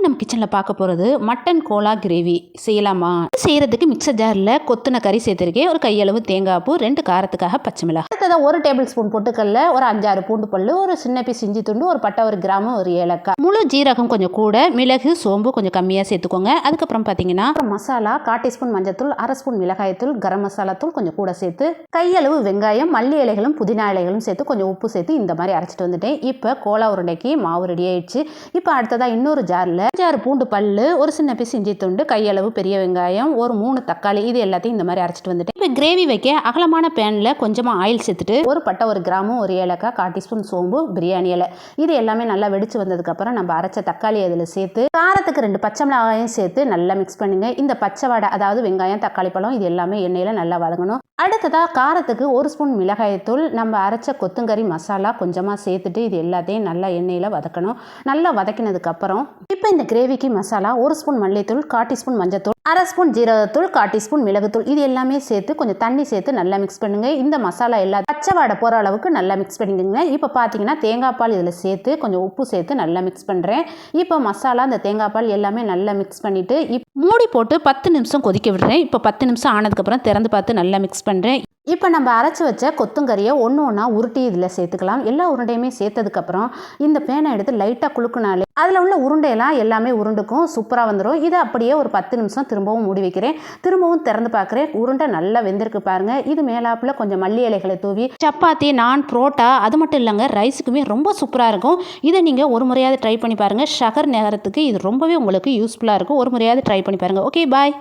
நம்ம கிச்சனில் பார்க்க போகிறது மட்டன் கோலா கிரேவி செய்யலாமா. செய்கிறதுக்கு மிக்சர் ஜாரில் கொத்துன கறி சேர்த்துருக்கேன், ஒரு கையளவு தேங்காய் பூ, 2 காரத்துக்காக பச்சை மிளகாய், அடுத்ததாக 1 டேபிள் ஸ்பூன் பொட்டுக்கல்ல, ஒரு 5-6 பூண்டு பல்லு, ஒரு சின்ன பீஸ் இஞ்சி துண்டு, ஒரு பட்டை, ஒரு கிராமு, ஒரு ஏலக்காய், முழு ஜீரகம் கொஞ்சம் கூட, மிளகு சோம்பு கொஞ்சம் கம்மியாக சேர்த்துக்கோங்க. அதுக்கப்புறம் பார்த்தீங்கன்னா மசாலா 1/4 டீஸ்பூன் மஞ்சத்தூள், 1/2 ஸ்பூன் மிளகாய்த்தூள், கரம் மசாலா தூள் கொஞ்சம் கூட சேர்த்து, கையளவு வெங்காயம், மல்லி இலைகளும் புதினா இலைகளும் சேர்த்து கொஞ்சம் உப்பு சேர்த்து இந்த மாதிரி அரைச்சிட்டு வந்துட்டேன். இப்போ கோலா உருண்டைக்கு மாவு ரெடி ஆயிடுச்சு. இப்போ அடுத்ததாக இன்னொரு ஜாரில் 5-6 பூண்டு பல்லு, ஒரு சின்ன பீஸ் இஞ்சி துண்டு, கையளவு பெரிய வெங்காயம், ஒரு 3 தக்காளி, இது எல்லாத்தையும் இந்த மாதிரி அரைச்சிட்டு வந்துட்டேன். இப்போ கிரேவி வைக்க அகலமான பேனில் கொஞ்சமாக ஆயில் சேர்த்துட்டு, ஒரு பட்டை, ஒரு கிராமு, ஒரு ஏலக்காய், 1/4 டீஸ்பூன் சோம்பு, பிரியாணி இலை, இது எல்லாமே நல்லா வெடிச்சு வந்ததுக்கப்புறம் நம்ம அரைச்ச தக்காளி அதில் சேர்த்து, காரத்துக்கு 2 பச்சை மிளகாயும் சேர்த்து நல்லா மிக்ஸ் பண்ணுங்க. இந்த பச்சை வடை, அதாவது வெங்காயம், தக்காளி பழம், இது எல்லாமே எண்ணெயில் நல்லா வதங்கணும். அடுத்ததாக காரத்துக்கு 1 ஸ்பூன் மிளகாய்த்தூள், நம்ம அரைச்ச கொத்தங்கறி மசாலா கொஞ்சமாக சேர்த்துட்டு இது எல்லாத்தையும் நல்லா எண்ணெயில் வதக்கணும். நல்லா வதக்கினதுக்கப்புறம் இப்போ இந்த கிரேவிக்கு மசாலா 1 ஸ்பூன் மல்லித்தூள், 1/4 டீஸ்பூன் மஞ்சத்தூள், 1/2 ஸ்பூன் ஜீரகத்தூள், 1/4 டீஸ்பூன் மிளகுத்தூள், இது எல்லாமே சேர்த்து கொஞ்சம் தண்ணி சேர்த்து நல்லா மிக்ஸ் பண்ணுங்க. இந்த மசாலா எல்லாம் பச்சை வாடை போகிற அளவுக்கு நல்லா மிக்ஸ் பண்ணிடுங்க. இப்போ பார்த்தீங்கன்னா தேங்காய் பால் இதில் சேர்த்து கொஞ்சம் உப்பு சேர்த்து நல்லா மிக்ஸ் பண்ணுறேன். இப்போ மசாலா, இந்த தேங்காய் பால் எல்லாமே நல்லா மிக்ஸ் பண்ணிவிட்டு மூடி போட்டு 10 நிமிஷம் கொதிக்க விடுறேன். இப்போ 10 நிமிஷம் ஆனதுக்கப்புறம் திறந்து பார்த்து நல்லா மிக்ஸ் பண்ணுறேன். இப்போ நம்ம அரைச்சி வச்ச கொத்தங்கறியை ஒன்று ஒன்றா உருட்டி இதில் சேர்த்துக்கலாம். எல்லா உருண்டையுமே சேர்த்ததுக்கப்புறம் இந்த பேனை எடுத்து லைட்டாக குலுக்குனாலே அதில் உள்ள உருண்டையெல்லாம் எல்லாமே உருண்டுக்கும், சூப்பராக வந்துடும். இதை அப்படியே ஒரு 10 நிமிஷம் திரும்பவும் மூடி வைக்கிறேன். திரும்பவும் திறந்து பார்க்குறேன், உருண்டை நல்லா வெந்திருக்கு பாருங்கள். இது மேலாப்பில் கொஞ்சம் மல்லி இலைகளை தூவி சப்பாத்தி, நான், புரோட்டா, அது மட்டும் இல்லைங்க, ரைஸுக்குமே ரொம்ப சூப்பராக இருக்கும். இதை நீங்கள் ஒரு முறையாவது ட்ரை பண்ணி பாருங்கள். ஷகர் நேரத்துக்கு இது ரொம்பவே உங்களுக்கு யூஸ்ஃபுல்லாக இருக்கும். ஒரு முறையாவது ட்ரை பண்ணி பாருங்கள். ஓகே, பாய்.